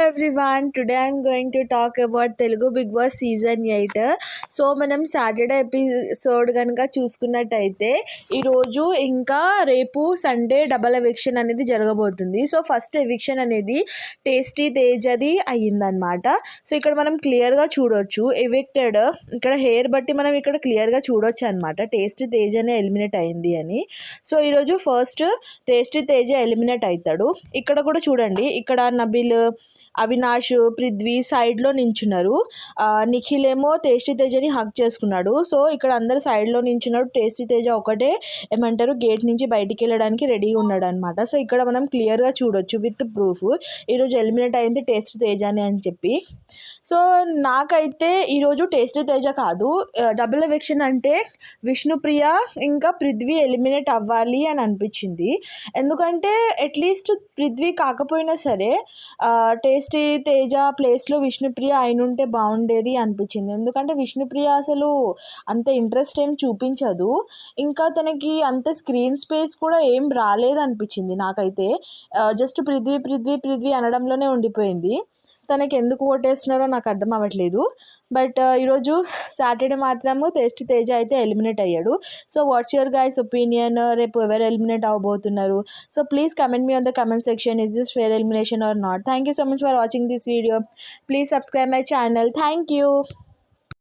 Everyone today I'm going to talk about Telugu Bigg Boss season 8. So మనం Saturday episode కనుక చూసుకున్నట్టయితే ఈరోజు ఇంకా రేపు సండే డబల్ ఎవిక్షన్ అనేది జరగబోతుంది. సో ఫస్ట్ ఎవిక్షన్ అనేది టేస్టీ తేజది అయ్యిందనమాట. సో ఇక్కడ మనం క్లియర్గా చూడొచ్చు ఎవిక్టెడ్, ఇక్కడ హెయిర్ బట్టి మనం ఇక్కడ క్లియర్గా చూడొచ్చు అనమాట టేస్టీ తేజనే ఎలిమినేట్ అయింది అని. సో ఈరోజు ఫస్ట్ టేస్టీ తేజ ఎలిమినేట్ అవుతాడు. ఇక్కడ కూడా చూడండి, ఇక్కడ నబిల్, అవినాష్, పృథ్వీ సైడ్లో నించున్నారు. నిఖిల్ ఏమో టేస్టీ తేజని హక్ చేసుకున్నాడు. సో ఇక్కడ అందరు సైడ్లో నించున్నాడు. టేస్టీ తేజ ఒకటే ఏమంటారు గేట్ నుంచి బయటికి వెళ్ళడానికి రెడీగా ఉన్నాడు అనమాట. సో ఇక్కడ మనం క్లియర్గా చూడొచ్చు విత్ ప్రూఫ్ ఈరోజు ఎలిమినేట్ అయింది టేస్టీ తేజని అని చెప్పి. సో నాకైతే ఈరోజు టేస్టీ తేజ కాదు, డబుల్ ఎవిక్షన్ అంటే విష్ణుప్రియ ఇంకా పృథ్వీ ఎలిమినేట్ అవ్వాలి అని అనిపించింది. ఎందుకంటే అట్లీస్ట్ పృథ్వీ కాకపోయినా సరే టేస్టీ తేజ ప్లేస్లో విష్ణుప్రియ అయినుంటే బాగుండేది అనిపించింది. ఎందుకంటే విష్ణుప్రియ అసలు అంత ఇంట్రెస్ట్ ఏం చూపించదు, ఇంకా తనకి అంత స్క్రీన్ స్పేస్ కూడా ఏం రాలేదు అనిపించింది నాకైతే. జస్ట్ పృథ్వీ పృథ్వీ పృథ్వీ అనడంలోనే ఉండిపోయింది. తనకి ఎందుకు ఓటేస్తున్నారో నాకు అర్థం అవ్వట్లేదు. బట్ ఈరోజు సాటర్డే మాత్రము టేస్టీ తేజ అయితే ఎలిమినేట్ అయ్యాడు. So what's your guys opinion? రేపు ఎవరు ఎలిమినేట్ అవ్వబోతున్నారు? So please comment me on the comment section. Is this fair elimination or not? Thank you so much for watching this video. Please subscribe my channel. Thank you.